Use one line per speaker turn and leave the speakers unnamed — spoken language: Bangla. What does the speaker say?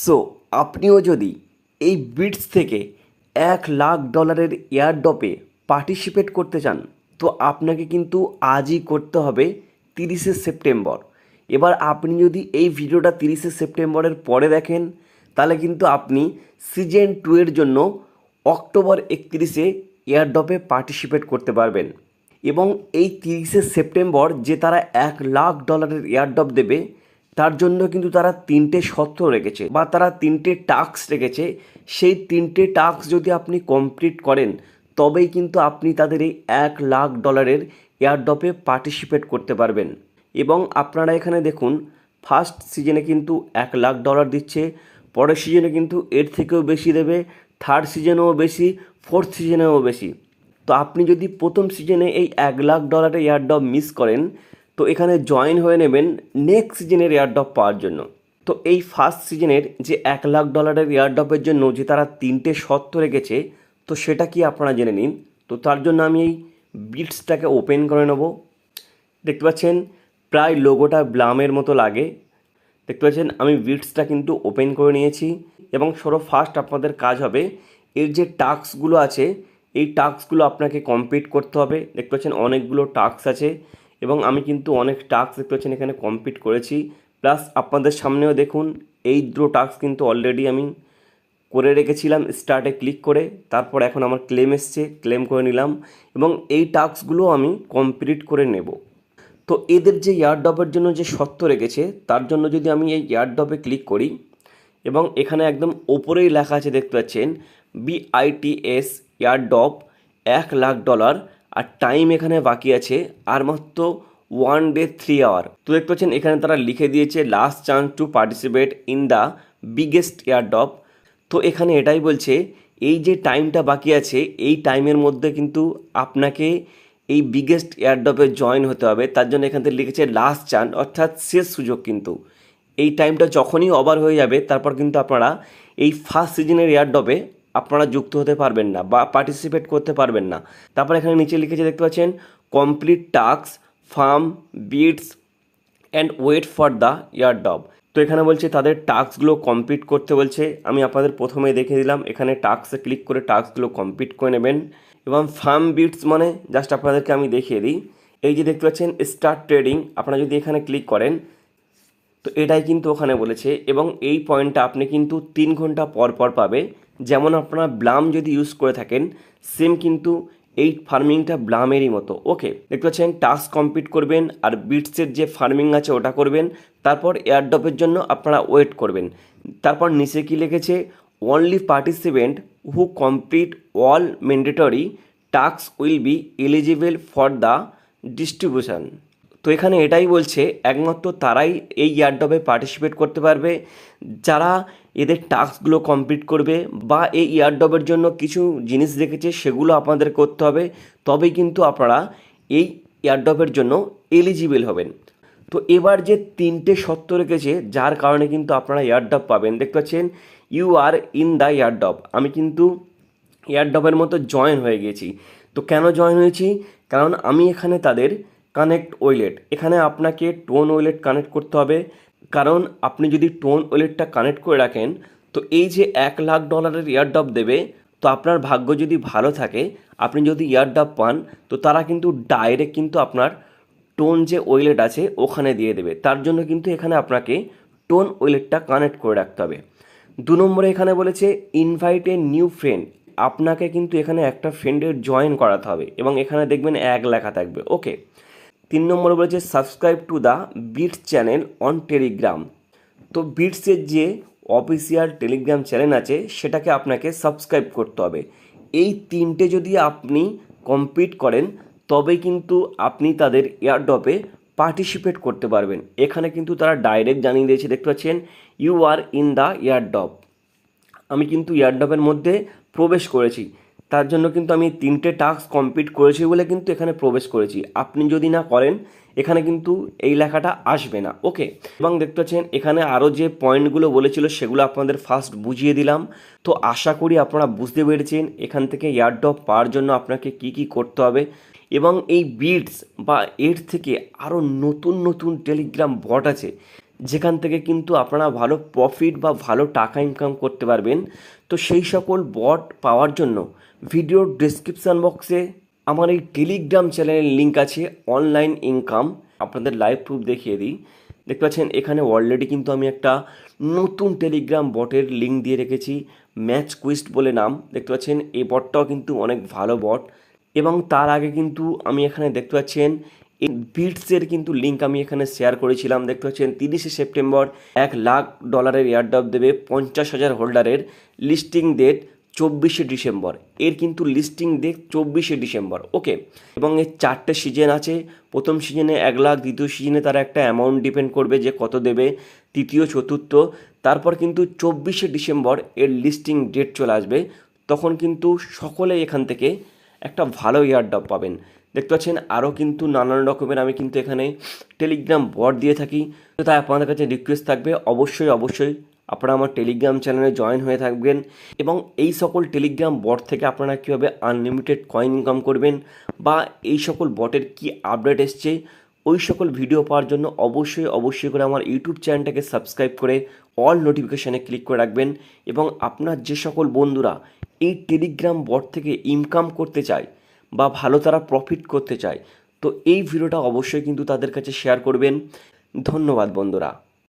সো আপনিও যদি এই বিটস থেকে $1,00,000 এয়ারড্রপে পার্টিসিপেট করতে চান তো আপনাকে কিন্তু আজই করতে হবে 30শে সেপ্টেম্বর। এবার আপনি যদি এই ভিডিওটা 30শে সেপ্টেম্বরের পরে দেখেন তাহলে কিন্তু আপনি সিজন 2 এর জন্য অক্টোবর 31 এয়ারড্রপে পার্টিসিপেট করতে পারবেন। এবং এই 30শে সেপ্টেম্বর যে তারা $1,00,000 এয়ারড্রপ দেবে তার জন্য কিন্তু তারা 3টে শর্ত রেখেছে বা তারা 3টে টাস্ক রেখেছে। সেই 3টে টাস্ক যদি আপনি কমপ্লিট করেন তবেই কিন্তু আপনি তাদের এই $1,00,000 এয়ারড্রপে পার্টিসিপেট করতে পারবেন। এবং আপনারা এখানে দেখুন, ফার্স্ট সিজনে কিন্তু $1,00,000 দিচ্ছে, পরের সিজনে কিন্তু এর থেকেও বেশি দেবে, থার্ড সিজনেও বেশি, ফোর্থ সিজনেও বেশি। তো আপনি যদি প্রথম সিজনে এই $1,00,000 এয়ারড্রপ মিস করেন তো এখানে জয়েন হয়ে নেবেন নেক্সট সিজনের এয়ারড্রপ পাওয়ার জন্য। তো এই ফার্স্ট সিজনের যে $1,00,000 এয়ারড্রপের জন্য যে তারা 3টে শর্ত রেখেছে তো সেটা কি আপনারা জেনে নিন। তো তার জন্য আমি এই বিটসটাকে ওপেন করে নেব। দেখতে পাচ্ছেন প্রায় লোগোটা ব্লামের মতো লাগে। দেখতে পাচ্ছেন আমি বিটসটা কিন্তু ওপেন করে নিয়েছি এবং ফার্স্ট আপনাদের কাজ হবে এর যে টাস্কগুলো আছে এই টাস্কগুলো আপনাকে কমপ্লিট করতে হবে। দেখতে পাচ্ছেন অনেকগুলো টাস্ক আছে এবং আমি কিন্তু অনেক টাস্ক দেখতে পাচ্ছেন এখানে কমপ্লিট করেছি। প্লাস আপনাদের সামনেও দেখুন এই দুটো টাস্ক কিন্তু অলরেডি আমি করে রেখেছিলাম স্টার্টে ক্লিক করে। তারপর এখন আমার ক্লেম এসছে, ক্লেম করে নিলাম এবং এই টাস্কগুলো আমি কমপ্লিট করে নেব। তো এদের যে এয়ারড্রপের জন্য যে শর্ত রেখেছে তার জন্য যদি আমি এই এয়ারড্রপে ক্লিক করি এবং এখানে একদম ওপরেই লেখা আছে দেখতে পাচ্ছেন BITS এয়ারড্রপ $1,00,000 আর টাইম এখানে বাকি আছে আর মাত্র 1 ডে 3 আওয়ার। তো দেখতে পাচ্ছেন এখানে তারা লিখে দিয়েছে last chance to participate in the biggest airdrop. তো এখানে এটাই বলছে এই যে টাইমটা বাকি আছে এই টাইমের মধ্যে কিন্তু আপনাকে এই বিগেস্ট এয়ারড্রপে জয়েন হতে হবে। তার জন্য এখান থেকে লিখেছে লাস্ট চান্স অর্থাৎ শেষ সুযোগ। কিন্তু এই টাইমটা যখনই ওভার হয়ে যাবে তারপর কিন্তু আপনারা এই ফার্স্ট সিজনের এয়ারড্রপে আপনারা যুক্ত হতে পারবেন না বা পার্টিসিপেট করতে পারবেন না। তারপর এখানে নিচে লিখেছে দেখতে পাচ্ছেন complete task farm Bits and wait for the airdrop. তো এখানে বলছে তাদের টাস্কগুলো কমপ্লিট করতে বলছে। আমি আপনাদের প্রথমে দেখে দিলাম, এখানে টাস্কে ক্লিক করে টাস্কগুলো কমপ্লিট করে নেবেন। এবং ফার্ম বিটস মানে জাস্ট আপনাদেরকে আমি দেখিয়ে দিই, এই যে দেখতে পাচ্ছেন স্টার্ট ট্রেডিং, আপনারা যদি এখানে ক্লিক করেন তো এটাই কিন্তু ওখানে বলেছে। এবং এই পয়েন্টটা আপনি কিন্তু 3 ঘন্টা পর পর পাবে। যেমন আপনারা ব্লাম যদি ইউজ করে থাকেন সেম কিন্তু এই ফার্মিংটা ব্লামেরই মতো। ওকে, দেখতে পাচ্ছেন টাস্ক কমপ্লিট করবেন আর বিটসের যে ফার্মিং আছে ওটা করবেন, তারপর এয়ারড্রপের জন্য আপনারা ওয়েট করবেন। তারপর নিচে কি লিখেছে only participant who complete all mandatory task will be eligible for the distribution. তো এখানে এটাই বলছে একমাত্র তারাই এই এয়ারড্রপে পার্টিসিপেট করতে পারবে যারা এদের টাস্কগুলো কমপ্লিট করবে বা এই এয়ারড্রপের জন্য কিছু জিনিস রেখেছে সেগুলো আপনাদের করতে হবে, তবেই কিন্তু আপনারা এই এয়ারড্রপের জন্য এলিজিবল হবেন। তো এবার যে 3টে শর্ত রেখেছে যার কারণে কিন্তু আপনারা এয়ারড্রপ পাবেন, দেখতে পাচ্ছেন you are in the airdrop. আমি কিন্তু এয়ারড্রপের মতো জয়েন হয়ে গেছি। তো কেন জয়েন হয়েছি? কারণ আমি এখানে তাদের কানেক্ট ওয়েলেট, এখানে আপনাকে টোন ওয়েলেট কানেক্ট করতে হবে। কারণ আপনি যদি টোন ওয়েলেটটা কানেক্ট করে রাখেন তো এই যে $1,00,000 এয়ারড্রপ দেবে, তো আপনার ভাগ্য যদি ভালো থাকে আপনি যদি এয়ারড্রপ পান তো তারা কিন্তু ডাইরেক্ট কিন্তু আপনার টোন যে ওয়েলেট আছে ওখানে দিয়ে দেবে। তার জন্য কিন্তু এখানে আপনাকে টোন ওয়েলেটটা কানেক্ট করে রাখতে হবে। 2 নম্বরে এখানে বলেছে ইনভাইট এ নিউ ফ্রেন্ড, আপনাকে কিন্তু এখানে একটা ফ্রেন্ডের জয়েন করাতে হবে এবং এখানে দেখবেন 1 লেখা থাকবে। ওকে। 3 নম্বরে বলেছে subscribe to the Bits channel on Telegram. তো বিটসের যে অফিসিয়াল টেলিগ্রাম চ্যানেল আছে সেটাকে আপনাকে সাবস্ক্রাইব করতে হবে। এই 3টে যদি আপনি কমপ্লিট করেন তবে কিন্তু আপনি তাদের এয়ারড্রপে পার্টিসিপেট করতে পারবেন। এখানে কিন্তু তারা ডাইরেক্ট জানিয়ে দিয়েছে, দেখতে পাচ্ছেন you are in the airdrop. আমি কিন্তু এয়ারড্রপের মধ্যে প্রবেশ করেছি, তার জন্য কিন্তু আমি 3টে টাস্ক কমপ্লিট করেছি বলে কিন্তু এখানে প্রবেশ করেছি। আপনি যদি না করেন এখানে কিন্তু এই লেখাটা আসবে না। ওকে। এবং দেখতে পাচ্ছেন এখানে আরও যে পয়েন্টগুলো বলেছিল সেগুলো আপনাদের ফার্স্ট বুঝিয়ে দিলাম। তো আশা করি আপনারা বুঝতে পেরেছেন এখান থেকে এয়ারড্রপ পাওয়ার জন্য আপনাকে কি কি করতে হবে। এবং এই বিটস বা এর থেকে আরও নতুন নতুন টেলিগ্রাম বট আছে যেখান থেকে কিন্তু আপনারা ভালো প্রফিট বা ভালো টাকা ইনকাম করতে পারবেন। তো সেই সকল বট পাওয়ার জন্য ভিডিওর ডেসক্রিপশান বক্সে আমার এই টেলিগ্রাম চ্যানেলের লিঙ্ক আছে, অনলাইন ইনকাম। আপনাদের লাইভ প্রুফ দেখিয়ে দিই। দেখতে পাচ্ছেন এখানে অলরেডি কিন্তু আমি একটা নতুন টেলিগ্রাম বটের লিঙ্ক দিয়ে রেখেছি, ম্যাচ কুইস্ট বলে নাম। দেখতে পাচ্ছেন এই বটটাও কিন্তু অনেক ভালো বট। এবং তার আগে কিন্তু আমি এখানে দেখতে পাচ্ছেন এই বিটসের কিন্তু লিঙ্ক আমি এখানে শেয়ার করেছিলাম। দেখতে পাচ্ছেন 30শে সেপ্টেম্বর $1,00,000 এয়ারড্রপ দেবে 50,000 হোল্ডারের। লিস্টিং ডেট 24শে ডিসেম্বর। এর কিন্তু লিস্টিং ডেট 24শে ডিসেম্বর, ওকে। এবং এর 4টে সিজন আছে। প্রথম সিজনে 1,00,000, দ্বিতীয় সিজনে তার একটা অ্যামাউন্ট ডিপেন্ড করবে যে কত দেবে, তৃতীয় চতুর্থ। তারপর কিন্তু 24শে ডিসেম্বর এর লিস্টিং ডেট চলে আসবে। তখন কিন্তু সকলে এখান থেকে একটা ভালো এয়ারড্রপ পাবেন। দেখতে পাচ্ছেন আরও কিন্তু নানান রকমের আমি কিন্তু এখানে টেলিগ্রাম বট দিয়ে থাকি। তো তাই আপনাদের কাছে রিকোয়েস্ট থাকবে, অবশ্যই আপনারা আমার টেলিগ্রাম চ্যানেলে জয়েন হয়ে থাকবেন। এবং এই সকল টেলিগ্রাম বট থেকে আপনারা কীভাবে আনলিমিটেড কয়েন ইনকাম করবেন বা এই সকল বটের কি আপডেট এসছে, ওই সকল ভিডিও পাওয়ার জন্য অবশ্যই করে আমার ইউটিউব চ্যানেলটাকে সাবস্ক্রাইব করে অল নোটিফিকেশানে ক্লিক করে রাখবেন। এবং আপনার যে সকল বন্ধুরা এই টেলিগ্রাম বট থেকে ইনকাম করতে চায় বা ভালো তারা প্রফিট করতে চায়, তো এই ভিডিওটা অবশ্যই কিন্তু তাদের কাছে শেয়ার করবেন। ধন্যবাদ বন্ধুরা।